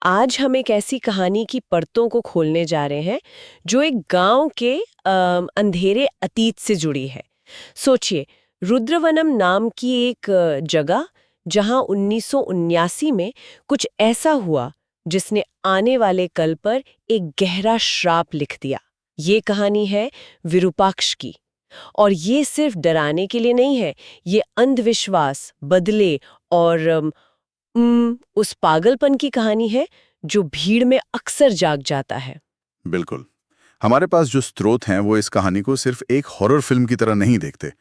आज हम एक ऐसी कहानी की परतों को खोलने जा रहे हैं जो एक गांव के अंधेरे अतीत से जुड़ी है। सोचिए, रुद्रवनम नाम की एक जगह जहां 1979 में कुछ ऐसा हुआ जिसने आने वाले कल पर एक गहरा श्राप लिख दिया। ये कहानी है विरूपाक्ष की। और ये सिर्फ डराने के लिए नहीं है, ये अंधविश्वास, बदले और उस पागलपन की कहानी है जो भीड़ में अक्सर जाग जाता है। बिल्कुल। हमारे पास जो स्रोत हैं वो इस कहानी को सिर्फ एक हॉरर फिल्म की तरह नहीं देखते,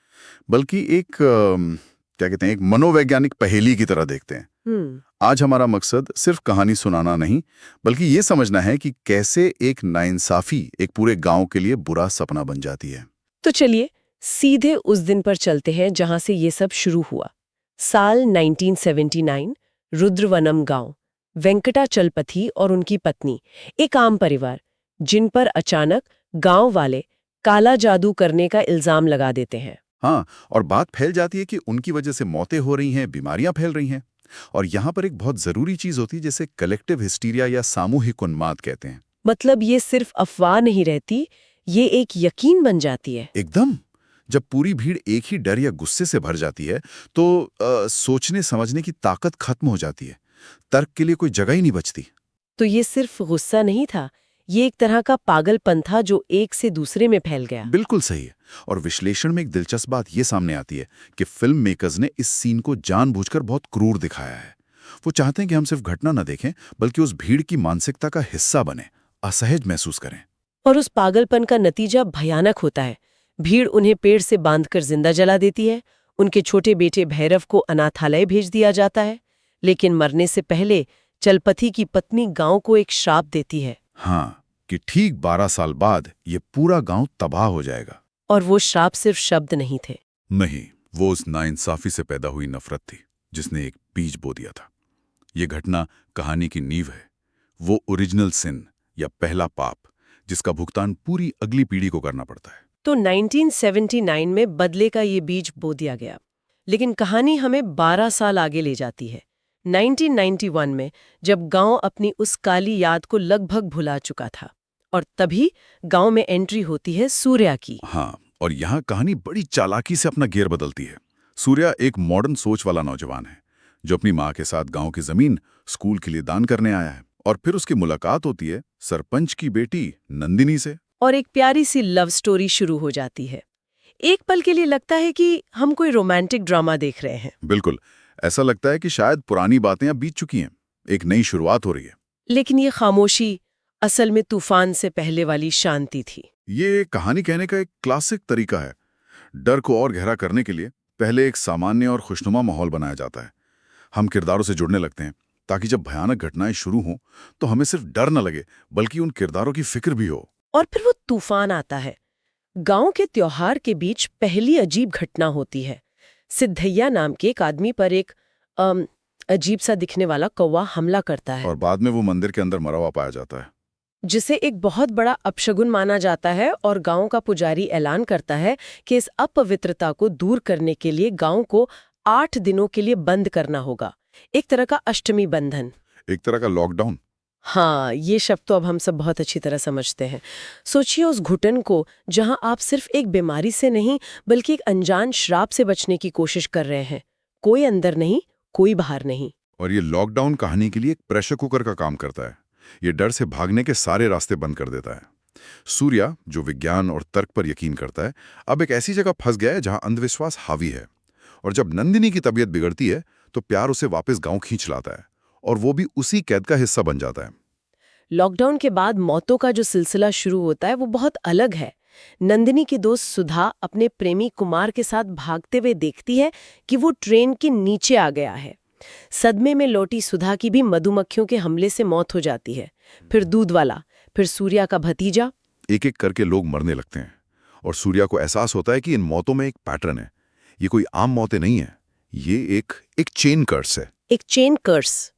बल्कि एक क्या कहते हैं, एक मनोवैज्ञानिक पहेली की तरह देखते हैं। आज हमारा मकसद सिर्फ कहानी सुनाना नहीं, बल्कि ये समझना है कि कैसे एक नाइंसाफी एक पूरे गांव के लिए बुरा सपना बन जाती है। तो चलिए सीधे उस दिन पर चलते हैं जहां से ये सब शुरू हुआ। साल 1979, रुद्रवनम गांव। वेंकटाचलपति और उनकी पत्नी, एक आम परिवार, जिन पर अचानक गांव वाले काला जादू करने का इल्जाम लगा देते हैं। हाँ, और बात फैल जाती है कि उनकी वजह से मौतें हो रही हैं, बीमारियां फैल रही हैं। और यहाँ पर एक बहुत जरूरी चीज होती है जिसे कलेक्टिव हिस्टीरिया या सामूहिक उन्माद कहते हैं। मतलब ये सिर्फ अफवाह नहीं रहती, ये एक यकीन बन जाती है। एकदम। जब पूरी भीड़ एक ही डर या गुस्से से भर जाती है तो सोचने समझने की ताकत खत्म हो जाती है। तर्क के लिए कोई जगह ही नहीं बचती। तो ये सिर्फ गुस्सा नहीं था, ये एक तरह का पागलपन था जो एक से दूसरे में फैल गया। बिल्कुल सही है। और विश्लेषण में एक दिलचस्प बात यह सामने आती है कि फिल्म मेकर्स ने इस सीन को जानबूझकर बहुत क्रूर दिखाया है। वो चाहते हैं कि हम सिर्फ घटना न देखें, बल्कि उस भीड़ की मानसिकता का हिस्सा बने, असहज महसूस करें। और उस पागलपन का नतीजा भयानक होता है। भीड़ उन्हें पेड़ से बांधकर जिंदा जला देती है। उनके छोटे बेटे भैरव को अनाथालय भेज दिया जाता है। लेकिन मरने से पहले चलपति की पत्नी गांव को एक श्राप देती है। हाँ, कि ठीक 12 साल बाद ये पूरा गांव तबाह हो जाएगा। और वो श्राप सिर्फ शब्द नहीं थे। नहीं, वो उस नाइंसाफी से पैदा हुई नफरत थी जिसने एक बीज बो दिया था। ये घटना कहानी की नींव है, वो ओरिजिनल सिन या पहला पाप जिसका भुगतान पूरी अगली पीढ़ी को करना पड़ता है। तो 1979 में बदले का ये बीज बो दिया गया। लेकिन कहानी हमें 12 साल आगे ले जाती है। 1991 में, जब गांव अपनी उस काली याद को लगभग भुला चुका था, और तभी गांव में एंट्री होती है सूर्या की। हाँ, और यहाँ कहानी बड़ी चालाकी से अपना गियर बदलती है। सूर्या एक मॉडर्न सोच वाला नौजवान है जो अपनी माँ के साथ गांव की जमीन स्कूल के लिए दान करने आया है। और फिर उसकी मुलाकात होती है सरपंच की बेटी नंदिनी से। और एक प्यारी सी लव स्टोरी शुरू हो जाती है। एक पल के लिए लगता है कि हम कोई रोमांटिक ड्रामा देख रहे हैं। बिल्कुल, ऐसा लगता है कि शायद पुरानी बातें अब बीत चुकी हैं, एक नई शुरुआत हो रही है। लेकिन ये खामोशी असल में तूफान से पहले वाली शांति थी। ये कहानी कहने का एक क्लासिक तरीका है। डर को और गहरा करने के लिए पहले एक सामान्य और खुशनुमा माहौल बनाया जाता है। हम किरदारों से जुड़ने लगते हैं ताकि जब भयानक घटनाएं शुरू हों तो हमें सिर्फ डर न लगे, बल्कि उन किरदारों की फिक्र भी हो। और फिर वो तूफान आता है। गांव के त्योहार के बीच पहली अजीब घटना होती है। सिद्धैया नाम के एक आदमी पर एक अजीब सा दिखने वाला कौवा हमला करता है। और बाद में वो मंदिर के अंदर मरा हुआ पाया जाता है, जिसे एक बहुत बड़ा अपशगुन माना जाता है। और गांव का पुजारी ऐलान करता है कि इस अपवित्रता को दूर करने के लिए गांव को 8 दिनों के लिए बंद करना होगा। एक तरह का अष्टमी बंधन, एक तरह का लॉकडाउन। हाँ, ये शब्द तो अब हम सब बहुत अच्छी तरह समझते हैं। सोचिए उस घुटन को जहां आप सिर्फ एक बीमारी से नहीं, बल्कि एक अनजान श्राप से बचने की कोशिश कर रहे हैं। कोई अंदर नहीं, कोई बाहर नहीं। और ये लॉकडाउन कहानी के लिए एक प्रेशर कुकर का काम करता है। ये डर से भागने के सारे रास्ते बंद कर देता है। सूर्या, जो विज्ञान और तर्क पर यकीन करता है, अब एक ऐसी जगह फंस गया है जहां अंधविश्वास हावी है। और जब नंदिनी की तबीयत बिगड़ती है तो प्यार उसे वापस गांव खींच लाता है, और वो भी उसी कैद का हिस्सा बन जाता है। लॉकडाउन के बाद मौतों का जो सिलसिला शुरू होता है वो बहुत अलग है। नंदिनी की दोस्त सुधा अपने प्रेमी कुमार के साथ भागते हुए देखती है कि वो ट्रेन के नीचे आ गया है। सदमे में लौटी सुधा की भी मधुमक्खियों के हमले से मौत हो जाती है। फिर दूध वाला, फिर सूर्या का भतीजा। एक एक करके लोग मरने लगते हैं, और सूर्या को एहसास होता है कि इन मौतों में एक पैटर्न है। ये कोई आम मौतें नहीं है, ये एक चेन कर्स है। एक चेन कर्स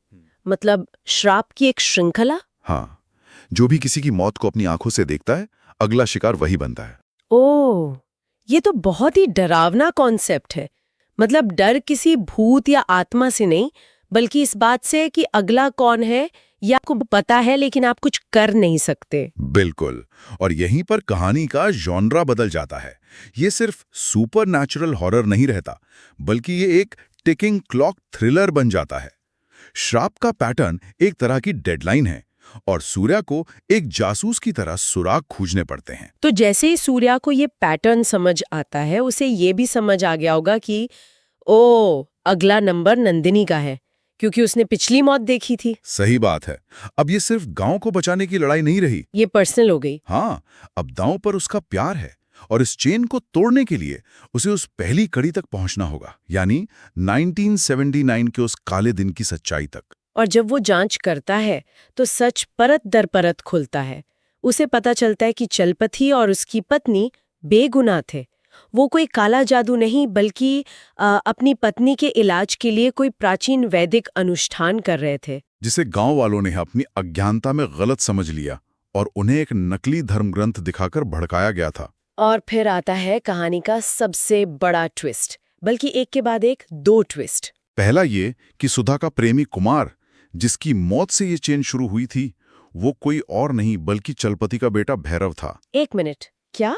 मतलब श्राप की एक श्रृंखला। हाँ, जो भी किसी की मौत को अपनी आंखों से देखता है, अगला शिकार वही बनता है। ओह, ये तो बहुत ही डरावना कॉन्सेप्ट है। मतलब डर किसी भूत या आत्मा से नहीं, बल्कि इस बात से कि अगला कौन है या आपको पता है लेकिन आप कुछ कर नहीं सकते। बिल्कुल। और यहीं पर कहानी का जॉनरा बदल जाता है। ये सिर्फ सुपरनैचुरल हॉरर नहीं रहता, बल्कि ये एक टिकिंग क्लॉक थ्रिलर बन जाता है। श्राप का पैटर्न एक तरह की डेडलाइन है और सूर्या को एक जासूस की तरह सुराग खोजने पड़ते हैं। तो जैसे ही सूर्या को ये पैटर्न समझ आता है, उसे ये भी समझ आ गया होगा कि ओ, अगला नंबर नंदिनी का है, क्योंकि उसने पिछली मौत देखी थी। सही बात है। अब ये सिर्फ गांव को बचाने की लड़ाई नहीं रही। ये पर्सनल हो गई। हाँ, अब दांव पर उसका प्यार है और इस चेन को तोड़ने के लिए उसे उस पहली कड़ी तक पहुंचना होगा, यानी 1979 के उस काले दिन की सच्चाई तक। और जब वो जांच करता है तो सच परत दर परत खुलता है। उसे पता चलता है कि चलपथी और उसकी पत्नी बेगुनाह थे। वो कोई काला जादू नहीं, बल्कि अपनी पत्नी के इलाज के लिए कोई प्राचीन वैदिक अनुष्ठान कर रहे थे, जिसे गांव वालों ने अपनी अज्ञानता में गलत समझ लिया और उन्हें एक नकली धर्मग्रंथ दिखाकर भड़काया गया था। और फिर आता है कहानी का सबसे बड़ा ट्विस्ट, बल्कि एक के बाद एक 2 ट्विस्ट। पहला ये कि सुधा का प्रेमी कुमार, जिसकी मौत से ये चेन शुरू हुई थी, वो कोई और नहीं बल्कि चलपति का बेटा भैरव था। 1 मिनट, क्या?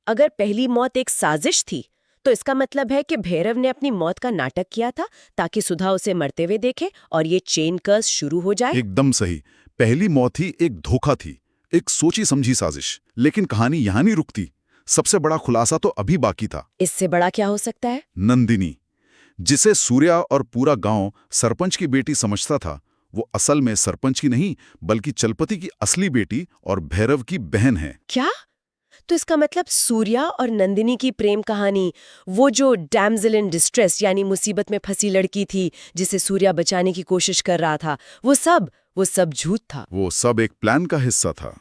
अगर पहली मौत एक साजिश थी, तो इसका मतलब है कि भैरव ने अपनी मौत का नाटक किया था ताकि सुधा उसे मरते हुए देखे और ये चेन कर्स शुरू हो जाए। एकदम सही। पहली मौत ही एक धोखा थी, एक सोची समझी साजिश। लेकिन कहानी यहां नहीं रुकती। सबसे बड़ा खुलासा तो अभी बाकी था। इससे बड़ा क्या हो सकता है? नंदिनी, जिसे सूर्या और पूरा गांव सरपंच की बेटी समझता था, वो असल में सरपंच की नहीं बल्कि चलपति की असली बेटी और भैरव की बहन है। क्या? तो इसका मतलब सूर्या और नंदिनी की प्रेम कहानी, वो जो डैम्सल इन डिस्ट्रेस यानी मुसीबत में फंसी लड़की थी जिसे सूर्या बचाने की कोशिश कर रहा था, वो सब झूठ था। वो सब एक प्लान का हिस्सा था।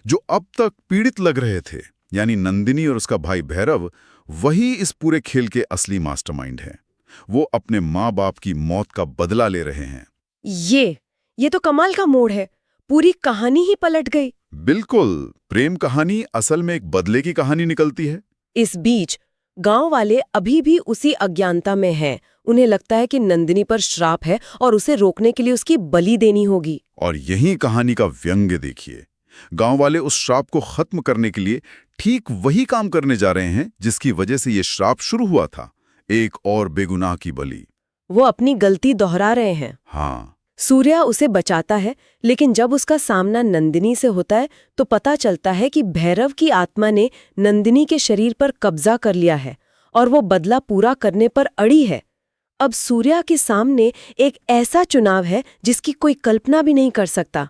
जो अब तक पीड़ित लग रहे थे, यानी नंदिनी और उसका भाई भैरव, वही इस पूरे खेल के असली मास्टरमाइंड हैं। वो अपने माँ बाप की मौत का बदला ले रहे हैं। ये तो कमाल का मोड़ है। पूरी कहानी ही पलट गई। बिल्कुल। प्रेम कहानी असल में एक बदले की कहानी निकलती है। इस बीच गांव वाले अभी भी उसी अज्ञानता में हैं। उन्हें लगता है कि नंदिनी पर श्राप है और उसे रोकने के लिए उसकी बलि देनी होगी। और यही कहानी का व्यंग्य देखिए। गांव वाले उस श्राप को खत्म करने के लिए ठीक वही काम करने जा रहे हैं जिसकी वजह से ये श्राप शुरू हुआ था, एक और बेगुनाह की बलि। वो अपनी गलती दोहरा रहे हैं। हाँ। सूर्या उसे बचाता है, लेकिन जब उसका सामना नंदिनी से होता है तो पता चलता है कि भैरव की आत्मा ने नंदिनी के शरीर पर कब्जा कर लिया है और वो बदला पूरा करने पर अड़ी है। अब सूर्या के सामने एक ऐसा चुनाव है जिसकी कोई कल्पना भी नहीं कर सकता।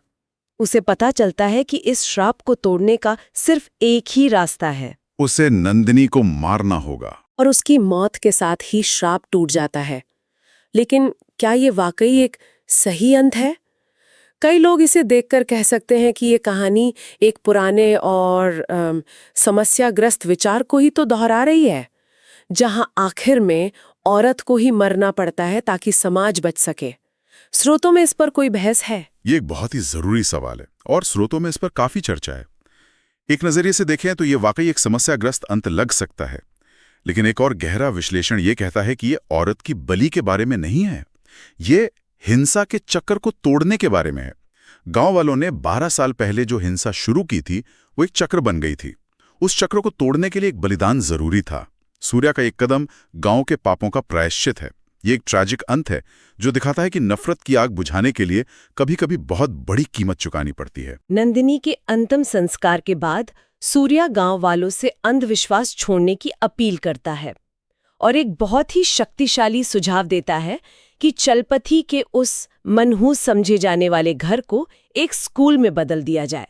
उसे पता चलता है कि इस श्राप को तोड़ने का सिर्फ एक ही रास्ता है। उसे नंदिनी को मारना होगा। और उसकी मौत के साथ ही श्राप टूट जाता है। लेकिन क्या ये वाकई एक सही अंत है? कई लोग इसे देखकर कह सकते हैं कि ये कहानी एक पुराने और समस्याग्रस्त विचार को ही तो दोहरा रही है, जहां आखिर में औरत को ही मरना पड़ता है ताकि समाज बच सके। स्रोतों में इस पर कोई बहस है? ये एक बहुत ही जरूरी सवाल है और स्रोतों में इस पर काफी चर्चा है। एक नजरिए से देखें तो ये वाकई एक समस्याग्रस्त अंत लग सकता है, लेकिन एक और गहरा विश्लेषण ये कहता है कि ये औरत की बलि के बारे में नहीं है, ये हिंसा के चक्कर को तोड़ने के बारे में है। गांव वालों ने 12 साल पहले जो हिंसा शुरू की थी, वो एक चक्र बन गई थी। उस चक्र को तोड़ने के लिए एक बलिदान जरूरी था। सूर्या का एक कदम गांव के पापों का प्रायश्चित है। ये एक ट्रैजिक अंत है जो दिखाता है कि नफरत की आग बुझाने के लिए कभी-कभी बहुत बड़ी कीमत चुकानी पड़ती है। नंदिनी के अंतिम संस्कार के बाद सूर्या गांव वालों से अंधविश्वास छोड़ने की अपील करता है और एक बहुत ही शक्तिशाली सुझाव देता है कि चलपथी के उस मनहूस समझे जाने वाले घर को एक स्कूल में बदल दिया जाए,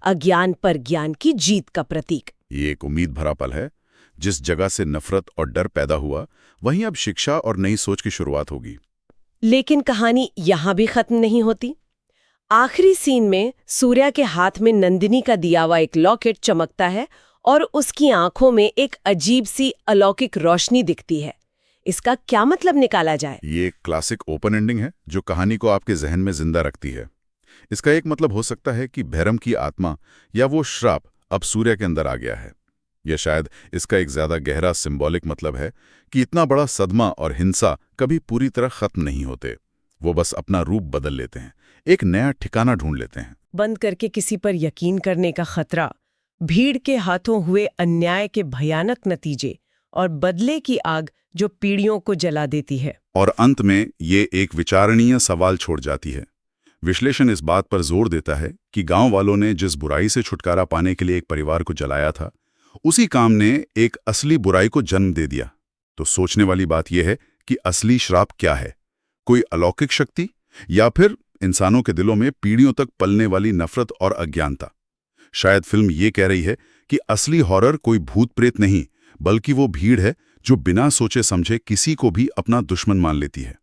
अज्ञान पर ज्ञान की जीत का प्रतीक। ये एक उम्मीद भरा पल है। जिस जगह से नफरत और डर पैदा हुआ, वहीं अब शिक्षा और नई सोच की शुरुआत होगी। लेकिन कहानी यहां भी खत्म नहीं होती। आखिरी सीन में सूर्या के हाथ में नंदिनी का दिया हुआ एक लॉकेट चमकता है और उसकी आंखों में एक अजीब सी अलौकिक रोशनी दिखती है। इसका क्या मतलब निकाला जाए? ये एक क्लासिक ओपन एंडिंग है जो कहानी को आपके जहन में जिंदा रखती है। इसका एक मतलब हो सकता है कि भैरव की आत्मा या वो श्राप अब सूर्या के अंदर आ गया है। यह शायद इसका एक ज्यादा गहरा सिंबॉलिक मतलब है कि इतना बड़ा सदमा और हिंसा कभी पूरी तरह खत्म नहीं होते, वो बस अपना रूप बदल लेते हैं, एक नया ठिकाना ढूंढ लेते हैं। बंद करके किसी पर यकीन करने का खतरा, भीड़ के हाथों हुए अन्याय के भयानक नतीजे और बदले की आग जो पीढ़ियों को जला देती है। और अंत में ये एक विचारणीय सवाल छोड़ जाती है। विश्लेषण इस बात पर जोर देता है कि गांव वालों ने जिस बुराई से छुटकारा पाने के लिए एक परिवार को जलाया था, उसी काम ने एक असली बुराई को जन्म दे दिया। तो सोचने वाली बात यह है कि असली श्राप क्या है? कोई अलौकिक शक्ति या फिर इंसानों के दिलों में पीढ़ियों तक पलने वाली नफरत और अज्ञानता? शायद फिल्म ये कह रही है कि असली हॉरर कोई भूत प्रेत नहीं, बल्कि वो भीड़ है जो बिना सोचे समझे किसी को भी अपना दुश्मन मान लेती है।